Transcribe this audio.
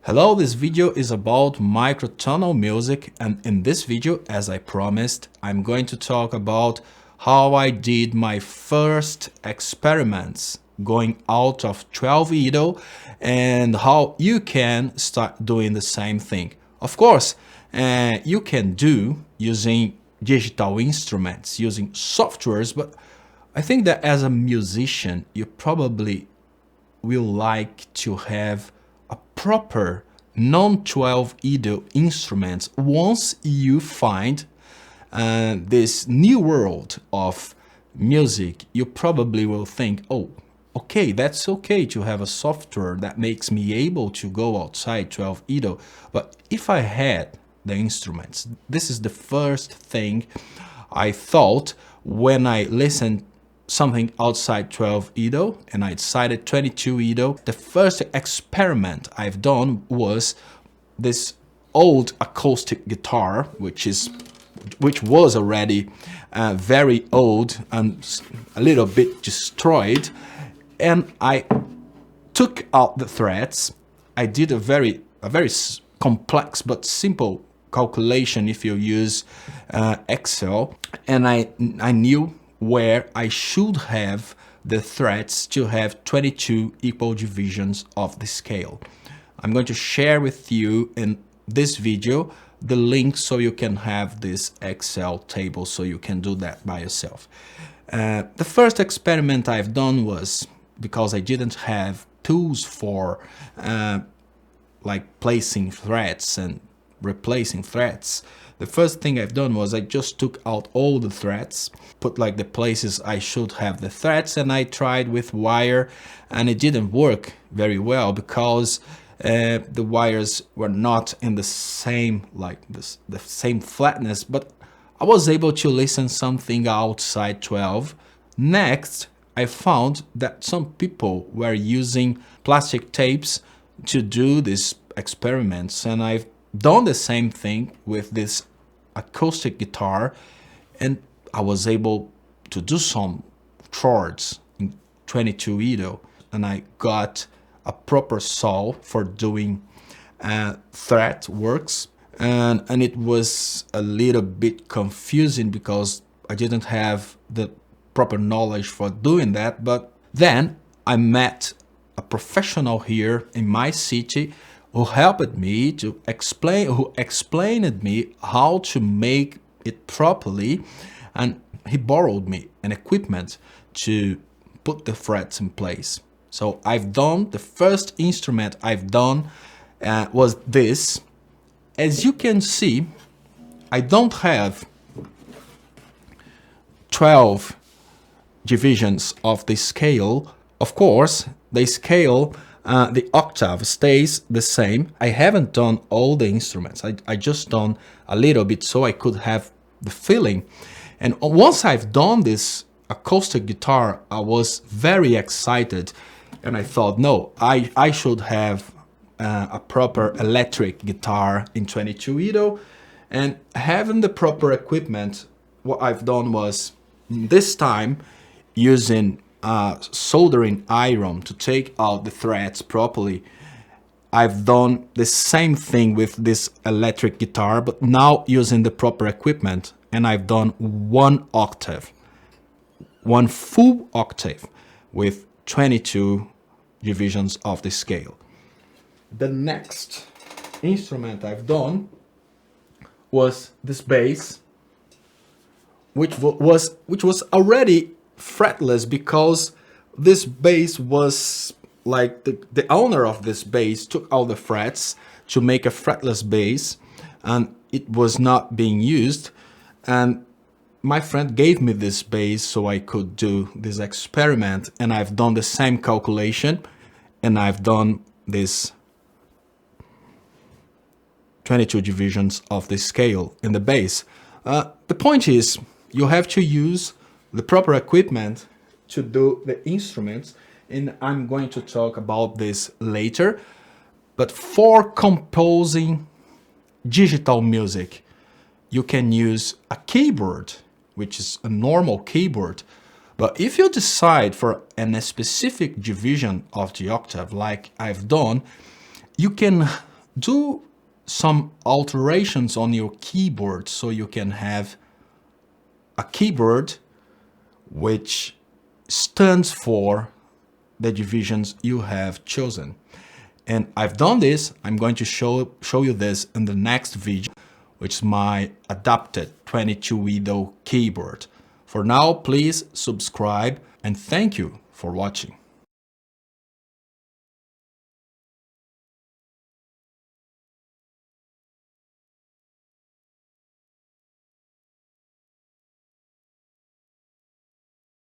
Hello, this video is about microtonal music, and in this video, as I promised, I'm going to talk about how I did my first experiments going out of 12 Edo and how you can start doing the same thing. Of course, you can do using digital instruments, using softwares, but I think that as a musician, you probably will like to have a proper non-12 Edo instruments once you find this new world of music. You probably will think, oh, okay, that's okay to have a software that makes me able to go outside 12 Edo, but if I had the instruments, this is the first thing I thought when I listened something outside 12 Edo and I decided 22 Edo. The first experiment I've done was this old acoustic guitar, which was already very old and a little bit destroyed, and I took out the threads. I did a very complex but simple calculation if you use Excel, and I knew where I should have the threads to have 22 equal divisions of the scale. I'm going to share with you in this video the link so you can have this Excel table so you can do that by yourself. The first experiment I've done was, because I didn't have tools for like placing threads and replacing threads, the first thing I've done was I just took out all the threads, put like the places I should have the threads, and I tried with wire, and it didn't work very well because the wires were not in the same the same flatness, but I was able to listen something outside 12. Next, I found that some people were using plastic tapes to do these experiments, and I've done the same thing with this acoustic guitar, and I was able to do some chords in 22 Edo, and I got a proper saw for doing fret works, and it was a little bit confusing because I didn't have the proper knowledge for doing that. But then I met a professional here in my city who helped me to explained me how to make it properly, and he borrowed me an equipment to put the frets in place. So I've done, the first instrument I've done was this. As you can see, I don't have 12 divisions of the scale. Of course, the scale, the octave stays the same. I haven't done all the instruments. I just done a little bit so I could have the feeling. And once I've done this acoustic guitar, I was very excited, and I thought, no, I should have a proper electric guitar in 22 Edo. And having the proper equipment, what I've done was, this time, using soldering iron to take out the threads properly, I've done the same thing with this electric guitar, but now using the proper equipment, and I've done one octave, one full octave with 22 divisions of the scale. The next instrument I've done was this bass, which was already fretless, because this bass was like the owner of this bass took out the frets to make a fretless bass, and it was not being used, and my friend gave me this bass so I could do this experiment, and I've done the same calculation, and I've done this 22 divisions of the scale in the bass. The point is, you have to use the proper equipment to do the instruments, and I'm going to talk about this later. But for composing digital music, you can use a keyboard, which is a normal keyboard. But if you decide for a specific division of the octave, like I've done, you can do some alterations on your keyboard so you can have a keyboard which stands for the divisions you have chosen. And I've done this. I'm going to show you this in the next video, which is my adapted 22 window keyboard. For now, please subscribe and thank you for watching.